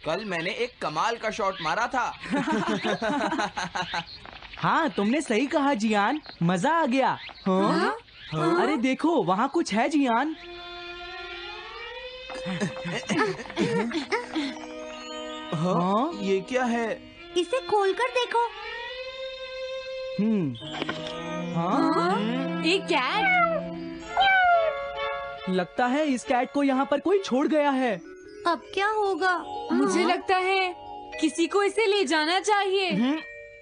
कल मैंने एक कमाल का शॉट मारा था। हाँ, तुमने सही कहा जियान, मजा आ गया। हाँ? अरे देखो, वहाँ कुछ है जियान। हाँ? ये क्या है? इसे खोलकर देखो। हाँ? एक कैट। लगता है इस कैट को यहाँ पर कोई छोड़ गया है। अब क्या होगा? मुझे लगता है किसी को इसे ले जाना चाहिए।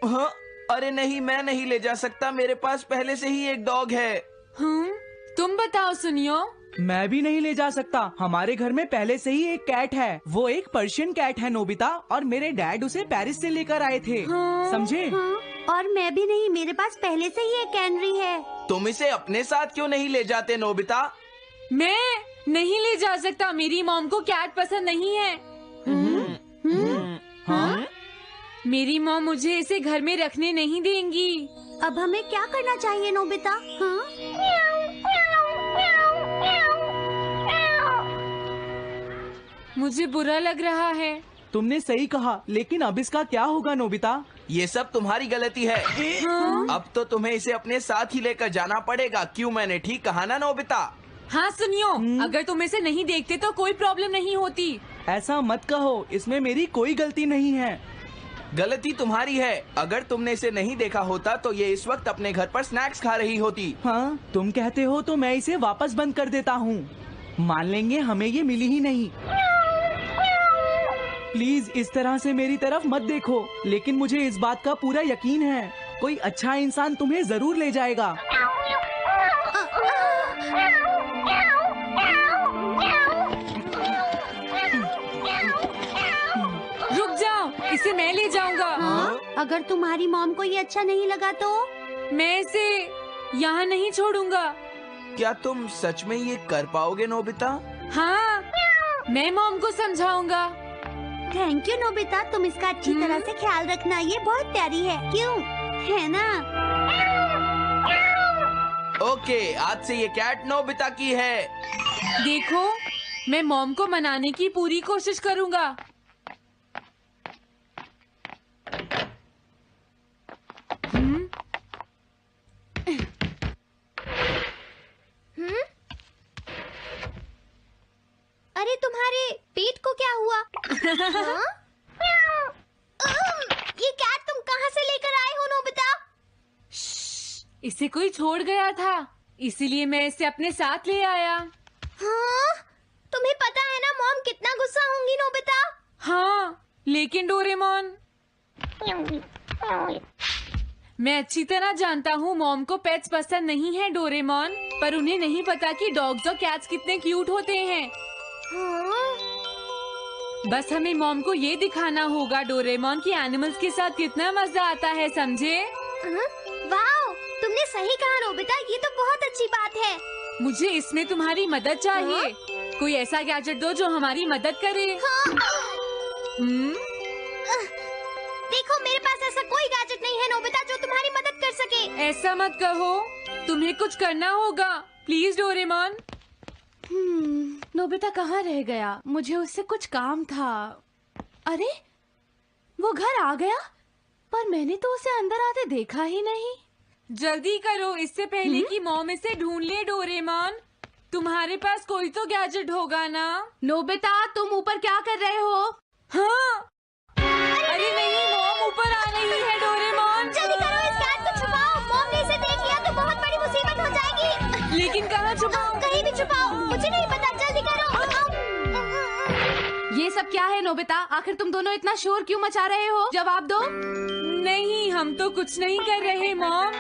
हाँ? अरे नहीं, मैं नहीं ले जा सकता, मेरे पास पहले से ही एक डॉग है। तुम बताओ सुनियो। मैं भी नहीं ले जा सकता, हमारे घर में पहले से ही एक कैट है। वो एक पर्शियन कैट है नोबिता, और मेरे डैड उसे पेरिस से लेकर आए थे। समझे? और मैं भी नहीं, मेरे पास पहले से ही एक कैनरी है। तुम इसे अपने साथ क्यों नहीं ले जाते नोबिता? मैं नहीं ले जा सकता, मेरी मॉम को कैट पसंद नहीं है। हाँ? मेरी मॉम मुझे इसे घर में रखने नहीं देंगी। अब हमें क्या करना चाहिए नोबिता? हाँ? मुझे बुरा लग रहा है। तुमने सही कहा, लेकिन अब इसका क्या होगा नोबिता? ये सब तुम्हारी गलती है। अब तो तुम्हें इसे अपने साथ ही लेकर जाना पड़ेगा। क्यों, मैंने ठीक कहा ना नोबिता? हाँ सुनियो, अगर तुम इसे नहीं देखते तो कोई प्रॉब्लम नहीं होती। ऐसा मत कहो, इसमें मेरी कोई गलती नहीं है। गलती तुम्हारी है। अगर तुमने इसे नहीं देखा होता तो ये इस वक्त अपने घर पर स्नैक्स खा रही होती। हाँ, तुम कहते हो तो मैं इसे वापस बंद कर देता हूँ। मान लेंगे हमें ये मिली ही नहीं। प्लीज इस तरह से मेरी तरफ मत देखो, लेकिन मुझे इस बात का पूरा यकीन है, कोई अच्छा इंसान तुम्हें जरूर ले जाएगा। रुक जाओ, इसे मैं ले जाऊंगा। अगर तुम्हारी मॉम को ये अच्छा नहीं लगा तो? मैं इसे यहाँ नहीं छोड़ूंगा। क्या तुम सच में ये कर पाओगे नोबिता? हाँ, मैं मॉम को समझाऊंगा। थैंक यू नोबिता, तुम इसका अच्छी तरह से ख्याल रखना, ये बहुत प्यारी है। क्यों, है ना? ओके, आज से ये कैट नोबिता की है। देखो, मैं मॉम को मनाने की पूरी कोशिश करूंगा। अरे तुम्हारे पेट को क्या हुआ? हाँ? ये कैट तुम कहाँ से लेकर आए हो नोबिता? इसे कोई छोड़ गया था, इसीलिए मैं इसे अपने साथ ले आया। हाँ? तुम्हें पता है ना मॉम कितना गुस्सा होंगी नोबिता? हाँ, लेकिन डोरेमोन, मैं अच्छी तरह जानता हूँ मॉम को पेट्स पसंद नहीं है डोरेमोन, पर उन्हें नहीं पता कि डॉग्स और कैट्स कितने क्यूट होते हैं। हाँ? बस हमें मॉम को ये दिखाना होगा डोरेमोन कि एनिमल्स के साथ कितना मजा आता है, समझे? वाओ, तुमने सही कहा नोबिता, ये तो बहुत अच्छी बात है। मुझे इसमें तुम्हारी मदद चाहिए। कोई ऐसा गैजेट दो जो हमारी मदद करे। देखो, मेरे पास ऐसा कोई गैजेट नहीं है नोबिता जो तुम्हारी मदद कर सके। ऐसा मत कहो, तुम्हें कुछ करना होगा, प्लीज डोरेमोन। नोबिता कहाँ रह गया? मुझे उससे कुछ काम था। अरे, वो घर आ गया, पर मैंने तो उसे अंदर आते देखा ही नहीं। जल्दी करो, इससे पहले कि मॉम इसे ढूंढ ले। डोरेमोन, तुम्हारे पास कोई तो गैजेट होगा ना? नोबिता, तुम ऊपर क्या कर रहे हो? हाँ? अरे नहीं, मॉम ऊपर आ रही है। डोरेमोन, जल्दी करो, इस कैट को छुपाओ। मॉम ने इसे देख लिया तो बहुत बड़ी मुसीबत हो जाएगी। लेकिन कहाँ छुपाऊं? कहीं भी छुपाओ, मुझे नहीं पता, जल्दी करो। ये सब क्या है नोबिता? आखिर तुम दोनों इतना शोर क्यों मचा रहे हो? जवाब दो। नहीं, हम तो कुछ नहीं कर रहे मॉम।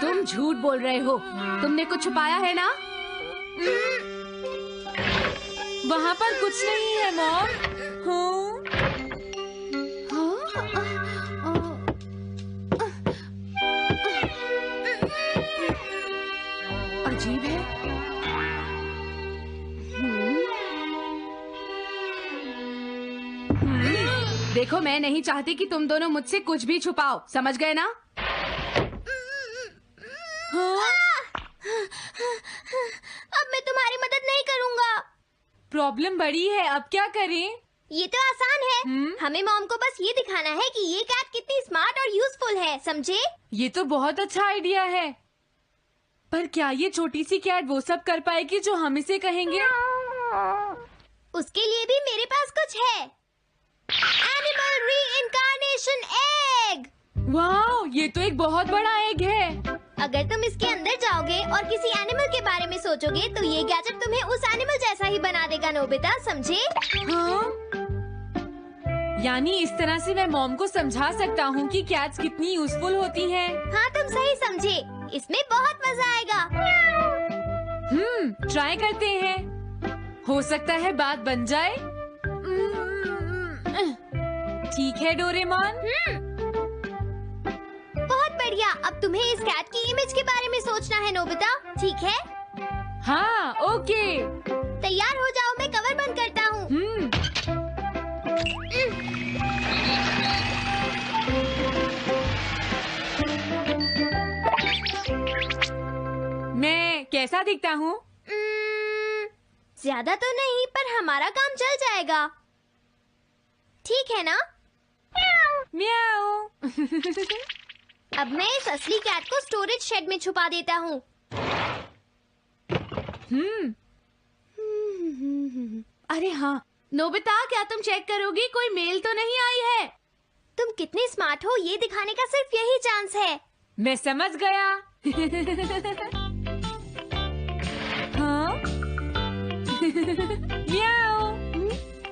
तुम झूठ बोल रहे हो, तुमने कुछ छुपाया है ना? वहाँ पर कुछ नहीं है मॉम। अजीब है। देखो, मैं नहीं चाहती कि तुम दोनों मुझसे कुछ भी छुपाओ, समझ गए ना? अब मैं तुम्हारी मदद नहीं करूँगा। प्रॉब्लम बड़ी है, अब क्या करें? ये तो आसान है। हमें मॉम को बस ये दिखाना है कि ये कैट कितनी स्मार्ट और यूजफुल है, समझे? ये तो बहुत अच्छा आइडिया है, पर क्या ये छोटी सी कैट वो सब कर पाएगी जो हम इसे कहेंगे? उसके लिए भी मेरे पास कुछ है। Animal reincarnation egg. वाह, ये तो एक बहुत बड़ा एग है। अगर तुम इसके अंदर जाओगे और किसी एनिमल के बारे में सोचोगे तो ये गैजेट तुम्हें उस एनिमल जैसा ही बना देगा, नोबिता, समझे? हाँ? यानी इस तरह से मैं मॉम को समझा सकता हूँ कि कैट्स कितनी यूजफुल होती हैं। हाँ, तुम सही समझे। इसमें बहुत मजा आएगा। ट्राई करते हैं। हो सकता है बात बन जाए। ठीक है डोरेमोन। बहुत बढ़िया। अब तुम्हें इस कैट की इमेज के बारे में सोचना है, नोबिता, ठीक है? हाँ, ओके। तैयार हो जाओ, मैं कवर बंद करता हूँ। मैं कैसा दिखता हूँ? ज्यादा तो नहीं, पर हमारा काम चल जाएगा, ठीक है ना? म्याऊ। अब मैं इस असली कैट को स्टोरेज शेड में छुपा देता हूँ। अरे हाँ नोबिता, क्या तुम चेक करोगी कोई मेल तो नहीं आई है? तुम कितने स्मार्ट हो ये दिखाने का सिर्फ यही चांस है। मैं समझ गया। हाँ? म्याऊ।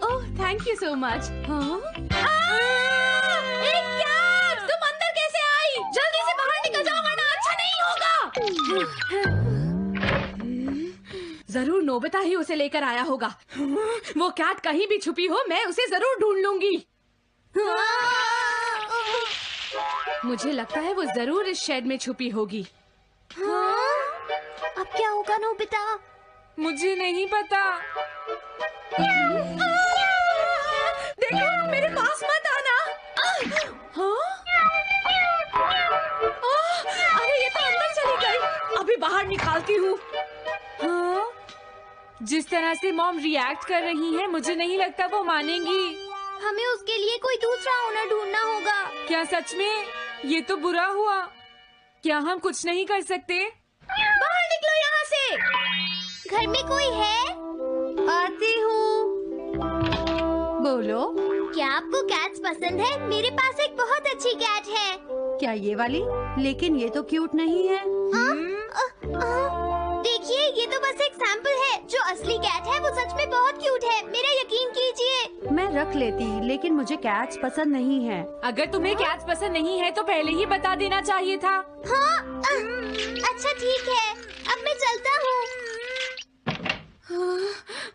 ओह, थैंक यू सो मच। तुम अंदर कैसे आई? जल्दी से बाहर निकल जाओ वरना अच्छा नहीं होगा। जरूर नोबिता ही उसे लेकर आया होगा। वो कैट कहीं भी छुपी हो, मैं उसे जरूर ढूंढ लूंगी। मुझे लगता है वो जरूर इस शेड में छुपी होगी। अब क्या होगा नोबिता? मुझे नहीं पता। देखो, मेरे पास मत आना। अरे ये तो अंदर चली गई। अभी बाहर निकालती हूँ। हाँ? जिस तरह से मॉम रिएक्ट कर रही है, मुझे नहीं लगता वो मानेंगी। हमें उसके लिए कोई दूसरा ओनर ढूंढना होगा। क्या सच में? ये तो बुरा हुआ। क्या हम कुछ नहीं कर सकते? बाहर निकलो यहाँ से। घर में कोई है? आती हूँ। बोलो, क्या आपको कैट्स पसंद है? मेरे पास एक बहुत अच्छी कैट है। क्या ये वाली? लेकिन ये तो क्यूट नहीं है। देखिए, ये तो बस एक सैंपल है। जो असली कैट है वो सच में बहुत क्यूट है, मेरा यकीन कीजिए। मैं रख लेती, लेकिन मुझे कैट्स पसंद नहीं है। अगर तुम्हें कैट्स पसंद नहीं है तो पहले ही बता देना चाहिए था। हाँ, अच्छा ठीक है, अब मैं चलता हूँ।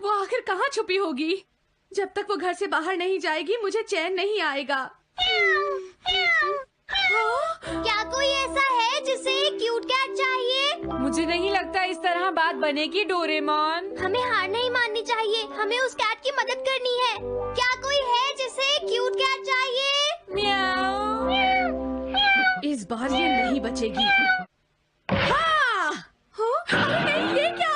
वो आखिर कहाँ छुपी होगी? जब तक वो घर से बाहर नहीं जाएगी मुझे चैन नहीं आएगा। क्या कोई ऐसा है जिसे एक क्यूट कैट चाहिए? मुझे नहीं लगता इस तरह बात बनेगी डोरेमोन। हमें हार नहीं माननी चाहिए, हमें उस कैट की मदद करनी है। क्या कोई है जिसे एक क्यूट कैट चाहिए? म्याऊ। इस बार ये नहीं बचेगी। हाँ! अरे नहीं, ये क्या?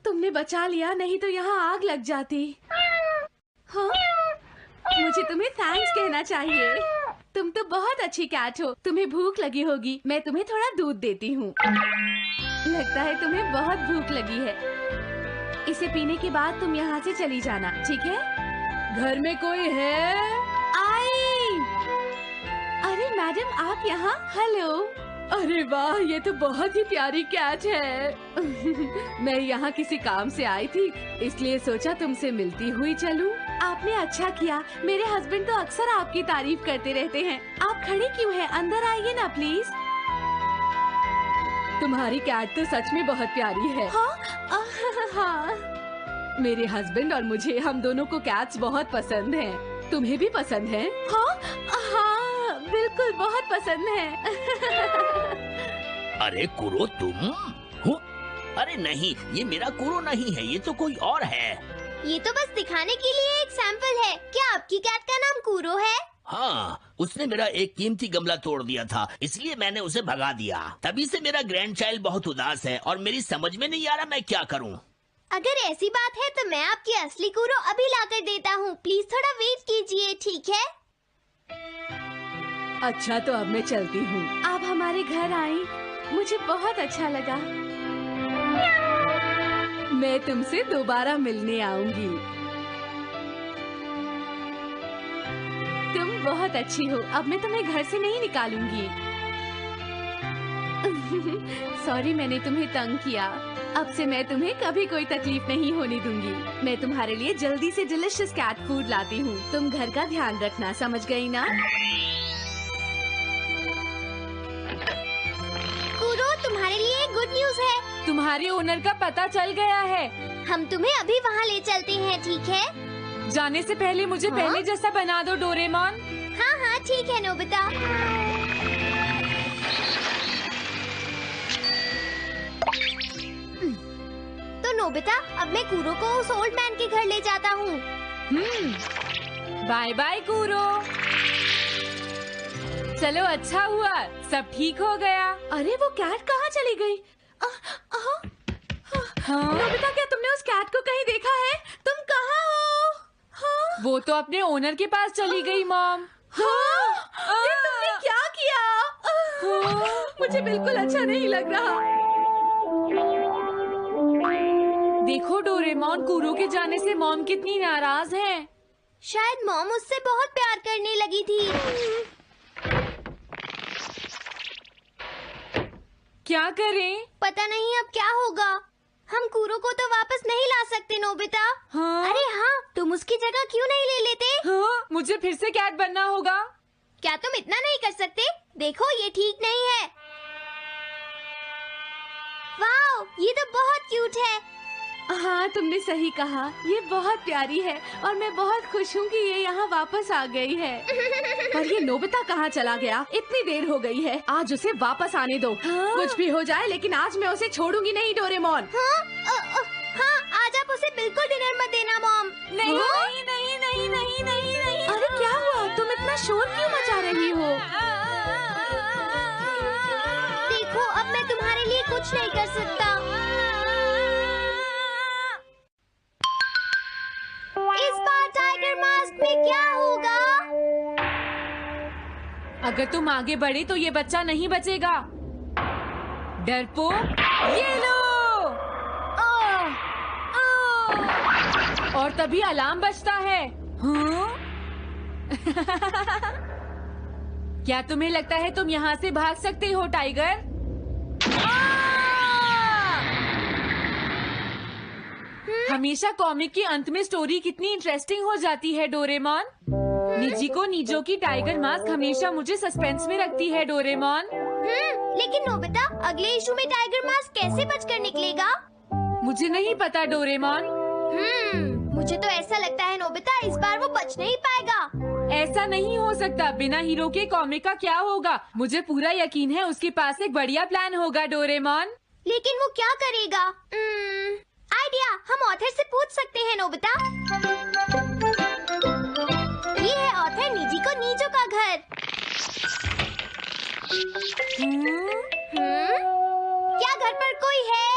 तुमने बचा लिया, नहीं तो यहाँ आग लग जाती। हाँ? मुझे तुम्हें थैंक्स कहना चाहिए। तुम तो बहुत अच्छी कैट हो। तुम्हें भूख लगी होगी, मैं तुम्हें थोड़ा दूध देती हूँ। लगता है तुम्हें बहुत भूख लगी है। इसे पीने के बाद तुम यहाँ से चली जाना, ठीक है? घर में कोई है? आई! अरे मैडम, आप यहाँ? हेलो। अरे वाह, ये तो बहुत ही प्यारी कैट है। मैं यहाँ किसी काम से आई थी, इसलिए सोचा तुमसे मिलती हुई चलूं। आपने अच्छा किया। मेरे हस्बैंड तो अक्सर आपकी तारीफ करते रहते हैं। आप खड़ी क्यों हैं? अंदर आइए ना प्लीज। तुम्हारी कैट तो सच में बहुत प्यारी है। हाँ? हाँ। मेरे हस्बैंड और मुझे, हम दोनों को कैट्स बहुत पसंद हैं। तुम्हें भी पसंद है? हाँ, हाँ, बिल्कुल बहुत पसंद है। अरे कुरो, तुम हो? अरे नहीं, ये मेरा कुरो नहीं है, ये तो कोई और है। ये तो बस दिखाने के लिए एक सैंपल है। क्या आपकी कैट का नाम कूरो है? हाँ, उसने मेरा एक कीमती गमला तोड़ दिया था, इसलिए मैंने उसे भगा दिया। तभी से मेरा ग्रैंड चाइल्ड बहुत उदास है और मेरी समझ में नहीं आ रहा मैं क्या करूं। अगर ऐसी बात है तो मैं आपकी असली कूरो अभी लाकर देता हूँ। प्लीज थोड़ा वेट कीजिए, ठीक है? अच्छा तो अब मैं चलती हूँ। आप हमारे घर आई, मुझे बहुत अच्छा लगा। मैं तुमसे दोबारा मिलने आऊंगी। तुम बहुत अच्छी हो। अब मैं तुम्हें घर से नहीं निकालूंगी। सॉरी मैंने तुम्हें तंग किया। अब से मैं तुम्हें कभी कोई तकलीफ नहीं होने दूंगी। मैं तुम्हारे लिए जल्दी से डिलिशियस कैट फूड लाती हूँ। तुम घर का ध्यान रखना, समझ गई ना? कूरो, तुम्हारे लिए गुड न्यूज है। तुम्हारे ओनर का पता चल गया है। हम तुम्हें अभी वहाँ ले चलते हैं, ठीक है? जाने से पहले मुझे पहले जैसा बना दो डोरेमोन। हाँ हाँ ठीक है नोबिता। तो नोबिता, अब मैं कूरो को उस ओल्ड मैन के घर ले जाता हूँ। Bye bye Kuro. चलो अच्छा हुआ, सब ठीक हो गया। अरे वो कैट कहाँ चली गई? नोबिता, क्या तुमने उस कैट को कहीं देखा है? तुम कहाँ हो? हाँ? वो तो अपने ओनर के पास चली गई मॉम। हाँ? ये तुमने क्या किया? मुझे बिल्कुल अच्छा नहीं लग रहा। देखो डोरेमोन, कूरो के जाने से मॉम कितनी नाराज हैं। शायद मॉम उससे बहुत प्यार करने लगी थी। क्या करें? पता नहीं अब क्या होगा। हम कूरो को तो वापस नहीं ला सकते नोबिता। हाँ? अरे हाँ, तुम उसकी जगह क्यों नहीं ले लेते? हाँ? मुझे फिर से कैट बनना होगा। क्या तुम इतना नहीं कर सकते? देखो ये ठीक नहीं है। वाओ, ये तो बहुत क्यूट है। हाँ तुमने सही कहा, ये बहुत प्यारी है और मैं बहुत खुश हूँ कि ये यहाँ वापस आ गई है। पर ये नोबिता कहाँ चला गया? इतनी देर हो गई है, आज उसे वापस आने दो। हाँ? कुछ भी हो जाए लेकिन आज मैं उसे छोड़ूंगी नहीं डोरेमोन। हाँ, आज आप उसे बिल्कुल डिनर मत देना मॉम। नहीं हाँ? नहीं नहीं नहीं नहीं नहीं नहीं। अरे क्या हुआ? तुम इतना शोर क्यों मचा रही हो? देखो अब मैं तुम्हारे लिए कुछ नहीं कर सकता। इस बार टाइगर मास्क में क्या होगा? अगर तुम आगे बढ़े तो ये बच्चा नहीं बचेगा। डरपोक, ये लो। और तभी अलार्म बजता है। हाँ? क्या तुम्हें लगता है तुम यहाँ से भाग सकते हो टाइगर? हमेशा कॉमिक के अंत में स्टोरी कितनी इंटरेस्टिंग हो जाती है डोरेमोन। निजी को नीजो की टाइगर मास्क हमेशा मुझे सस्पेंस में रखती है डोरेमोन। लेकिन नोबिता, अगले इशू में टाइगर मास्क कैसे बचकर निकलेगा? मुझे नहीं पता डोरेमोन। मुझे तो ऐसा लगता है नोबिता, इस बार वो बच नहीं पाएगा। ऐसा नहीं हो सकता। बिना हीरो के कॉमिक का क्या होगा? मुझे पूरा यकीन है उसके पास एक बढ़िया प्लान होगा डोरेमोन। लेकिन वो क्या करेगा? आइडिया, हम ऑथर से पूछ सकते हैं नोबिता। ये है ऑथर निजी को नीजो का घर। क्या घर पर कोई है?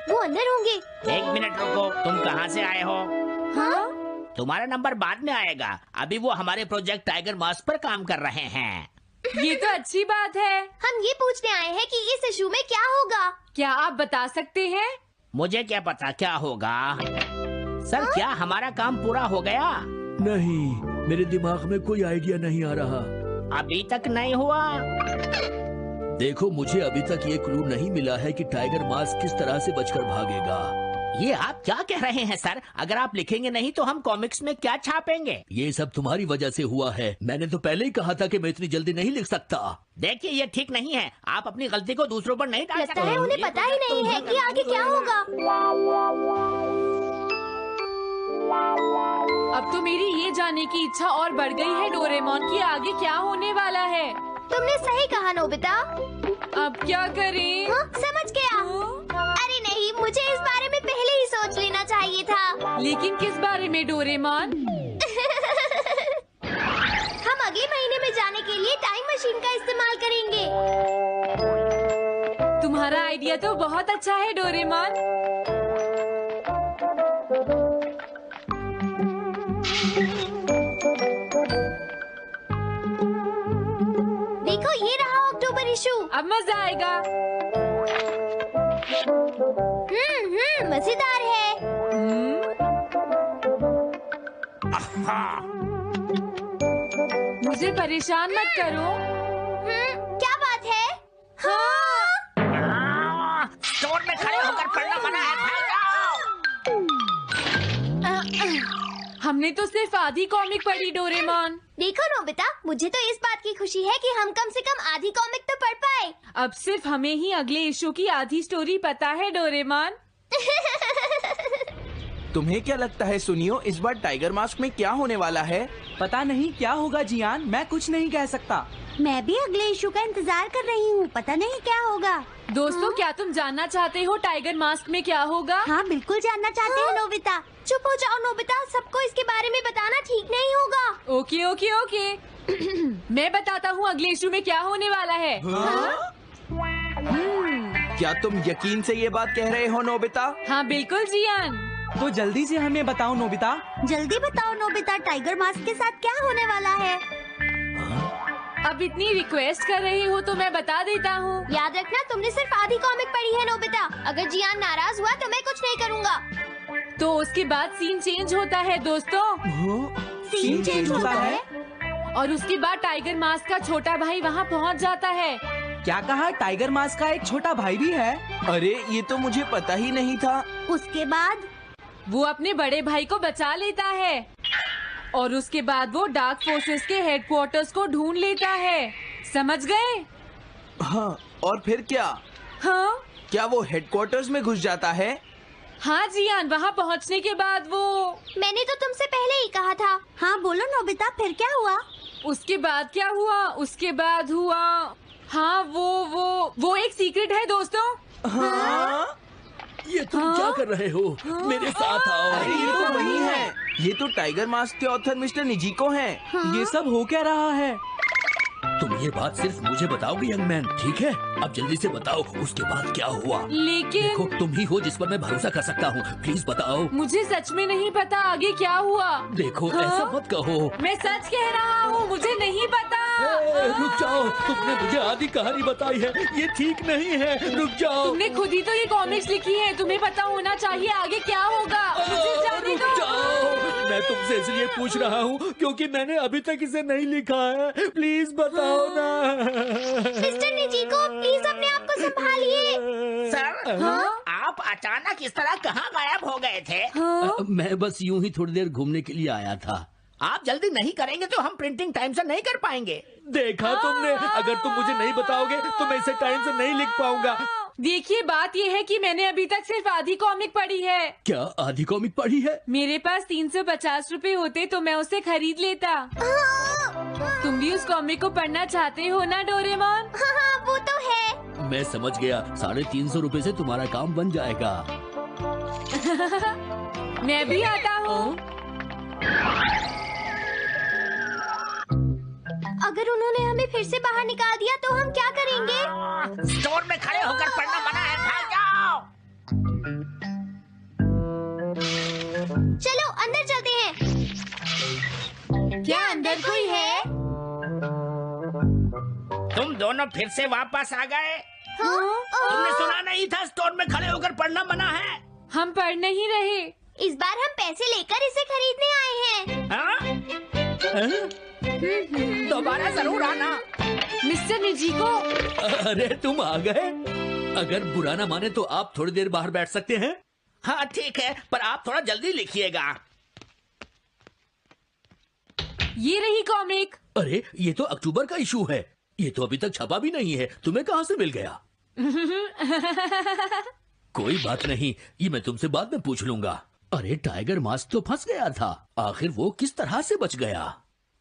वो अंदर होंगे। एक मिनट रुको, तुम कहाँ से आए हो? हाँ? तुम्हारा नंबर बाद में आएगा। अभी वो हमारे प्रोजेक्ट टाइगर मास्क पर काम कर रहे हैं। ये तो अच्छी बात है। हम ये पूछने आए हैं कि इस इशू में क्या होगा। क्या आप बता सकते हैं? मुझे क्या पता क्या होगा। सर, क्या हमारा काम पूरा हो गया? नहीं, मेरे दिमाग में कोई आइडिया नहीं आ रहा। अभी तक नहीं हुआ। देखो, मुझे अभी तक ये क्लू नहीं मिला है कि टाइगर मास्क किस तरह से बचकर भागेगा। ये आप क्या कह रहे हैं सर? अगर आप लिखेंगे नहीं तो हम कॉमिक्स में क्या छापेंगे? ये सब तुम्हारी वजह से हुआ है। मैंने तो पहले ही कहा था कि मैं इतनी जल्दी नहीं लिख सकता। देखिए, ये ठीक नहीं है। आप अपनी गलती को दूसरों पर नहीं डाल लगता सकते। है उन्हें पता ही नहीं है कि आगे क्या होगा। अब तो मेरी ये जानने की इच्छा और बढ़ गई है डोरेमोन कि आगे क्या होने वाला है। तुमने सही कहा नोबिता। अब क्या करें? हाँ, समझ गया। अरे नहीं, था। लेकिन किस बारे में डोरेमोन? हम अगले महीने में जाने के लिए टाइम मशीन का इस्तेमाल करेंगे। तुम्हारा आइडिया तो बहुत अच्छा है डोरेमोन। देखो ये रहा अक्टूबर इशू। अब मजा आएगा। मजेदार है। मुझे परेशान मत करो। क्या बात है? हाँ। स्टोर में खड़े होकर पढ़ना मना है, भाग जाओ। हमने तो सिर्फ आधी कॉमिक पढ़ी डोरेमोन। देखो नोबिता, मुझे तो इस बात की खुशी है कि हम कम से कम आधी कॉमिक तो पढ़ पाए। अब सिर्फ हमें ही अगले इशू की आधी स्टोरी पता है डोरेमोन। तुम्हें क्या लगता है सुनियो, इस बार टाइगर मास्क में क्या होने वाला है? पता नहीं क्या होगा जियान, मैं कुछ नहीं कह सकता। मैं भी अगले इशू का इंतजार कर रही हूँ, पता नहीं क्या होगा। दोस्तों, क्या तुम जानना चाहते हो टाइगर मास्क में क्या होगा? हाँ बिल्कुल जानना चाहते हैं नोबिता। चुप हो जाओ नोबिता, सबको इसके बारे में बताना ठीक नहीं होगा। Okay okay okay. मैं बताता हूँ अगले इशू में क्या होने वाला है। क्या तुम यकीन से ये बात कह रहे हो नोबिता? हाँ बिल्कुल जियान। तो जल्दी से हमें बताओ नोबिता। जल्दी बताओ नोबिता, टाइगर मास्क के साथ क्या होने वाला है? अब इतनी रिक्वेस्ट कर रही हो तो मैं बता देता हूँ। याद रखना, तुमने सिर्फ आधी कॉमिक पढ़ी है नोबिता। अगर जियान नाराज हुआ तो मैं कुछ नहीं करूँगा। तो उसके बाद सीन चेंज होता है दोस्तों। सीन चेंज होता है? और उसके बाद टाइगर मास्क का छोटा भाई वहाँ पहुँच जाता है। क्या कहा? टाइगर मास्क का एक छोटा भाई भी है? अरे ये तो मुझे पता ही नहीं था। उसके बाद वो अपने बड़े भाई को बचा लेता है और उसके बाद वो डार्क फोर्सेस के हेडक्वार्टर्स को ढूंढ लेता है। समझ गए? हाँ, और फिर क्या? हाँ क्या वो हेडक्वार्टर्स में घुस जाता है? हाँ जियान, वहाँ पहुँचने के बाद वो मैंने तो तुमसे पहले ही कहा था। हाँ बोलो नोबिता, फिर क्या हुआ? उसके बाद क्या हुआ? उसके बाद हुआ, हाँ वो एक सीक्रेट है दोस्तों। हाँ? ये तुम क्या कर रहे हो? मेरे साथ आओ। अरे ये तो वही है। ये तो टाइगर मास्क के ऑथर मिस्टर निजिको हैं। ये सब हो क्या रहा है? तुम ये बात सिर्फ मुझे बताओगे यंग मैन, ठीक है? अब जल्दी से बताओ उसके बाद क्या हुआ। लेकिन देखो, तुम ही हो जिस पर मैं भरोसा कर सकता हूँ। प्लीज बताओ। मुझे सच में नहीं पता आगे क्या हुआ। देखो, हाँ? ऐसा मत कहो। मैं सच कह रहा हूँ, मुझे नहीं पता। रुक जाओ, तुमने मुझे आधी कहानी बताई है, ये ठीक नहीं है। रुक जाओ। तुमने खुद ही तो ये कॉमिक्स लिखी है, तुम्हें पता होना चाहिए आगे क्या होगा। मुझे जाने रुक दो। जाओ। मैं तुमसे इसलिए पूछ रहा हूँ क्योंकि मैंने अभी तक इसे नहीं लिखा है। प्लीज बताओ ना। मिस्टर निजिको, प्लीज अपने आप को संभालिए। सर, हाँ? आप अचानक इस तरह कहाँ गायब हो गए थे? मैं बस यूं ही थोड़ी देर घूमने के लिए आया था। आप जल्दी नहीं करेंगे तो हम प्रिंटिंग टाइम से नहीं कर पाएंगे। देखा तुमने, अगर तुम मुझे नहीं बताओगे तो मैं इसे टाइम से नहीं लिख पाऊंगा। देखिए, बात ये है कि मैंने अभी तक सिर्फ आधी कॉमिक पढ़ी है। क्या आधी कॉमिक पढ़ी है? मेरे पास 350 रुपए होते तो मैं उसे खरीद लेता। तुम भी उस कॉमिक को पढ़ना चाहते हो ना डोरेमोन? हाँ, वो तो है। मैं समझ गया, 350 रुपए से तुम्हारा काम बन जाएगा। मैं भी आता हूँ। अगर उन्होंने हमें फिर से बाहर निकाल दिया तो हम क्या करेंगे? स्टोर में खड़े होकर पढ़ना मना है, भाग जाओ। चलो अंदर चलते हैं। क्या अंदर कोई है? तुम दोनों फिर से वापस आ गए। हाँ? तुमने सुना नहीं था स्टोर में खड़े होकर पढ़ना मना है? हम पढ़ नहीं रहे। इस बार हम पैसे लेकर इसे खरीदने आए हैं। हाँ? दोबारा जरूर आना। मिस्टर निजिको, अरे तुम आ गए। अगर बुरा ना माने तो आप थोड़ी देर बाहर बैठ सकते हैं। हाँ ठीक है, पर आप थोड़ा जल्दी लिखिएगा। ये रही कॉमिक। अरे ये तो अक्टूबर का इशू है, ये तो अभी तक छपा भी नहीं है। तुम्हें कहाँ से मिल गया? कोई बात नहीं, ये मैं तुमसे बाद में पूछ लूंगा। अरे टाइगर मास्क तो फंस गया था, आखिर वो किस तरह से बच गया?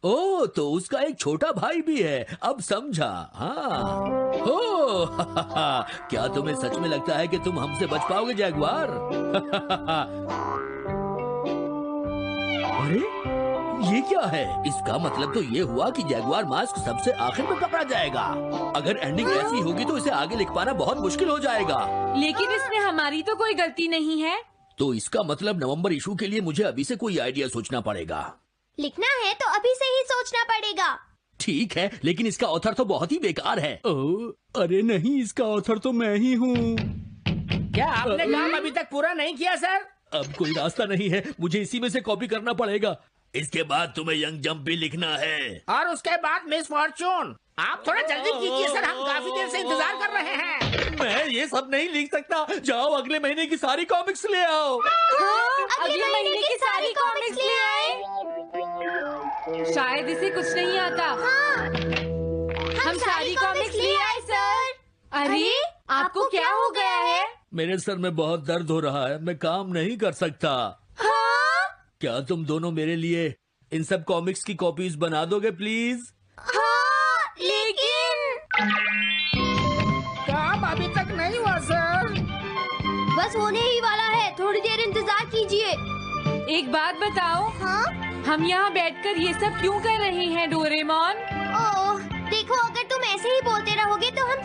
ओ, तो उसका एक छोटा भाई भी है, अब समझा। हाँ। ओ, क्या तुम्हें सच में लगता है कि तुम हमसे बच पाओगे जैगुआर? अरे ये क्या है? इसका मतलब तो ये हुआ कि जैगुआर मास्क सबसे आखिर में पकड़ा जाएगा। अगर एंडिंग ऐसी होगी तो इसे आगे लिख पाना बहुत मुश्किल हो जाएगा। लेकिन इसमें हमारी तो कोई गलती नहीं है। तो इसका मतलब नवंबर इशू के लिए मुझे अभी से कोई आइडिया सोचना पड़ेगा। लिखना है तो अभी से ही सोचना पड़ेगा। ठीक है, लेकिन इसका ऑथर तो बहुत ही बेकार है। अरे नहीं, इसका ऑथर तो मैं ही हूँ। क्या आपने काम अभी तक पूरा नहीं किया सर? अब कोई रास्ता नहीं है, मुझे इसी में से कॉपी करना पड़ेगा। इसके बाद तुम्हें यंग जंप भी लिखना है। और उसके बाद मिस फॉर्चून। आप थोड़ा जल्दी कीजिए सर, हम काफी देर से इंतजार कर रहे हैं। मैं ये सब नहीं लिख सकता। जाओ अगले महीने की सारी कॉमिक्स ले आओ। अगले महीने की सारी कॉमिक्स ले आए। शायद इसे कुछ नहीं आता। हम सारी कॉमिक्स ले आए सर। अरे आपको क्या हो गया है? मेरे सर में बहुत दर्द हो रहा है, मैं काम नहीं कर सकता। क्या तुम दोनों मेरे लिए इन सब कॉमिक्स की कॉपीज बना दोगे प्लीज? लेकिन काम अभी तक नहीं हुआ सर। बस होने ही वाला है, थोड़ी देर इंतजार कीजिए। एक बात बताओ, हम यहाँ बैठकर ये सब क्यों कर रहे हैं डोरेमोन? ओह, देखो अगर तुम ऐसे ही बोलते रहोगे तो हम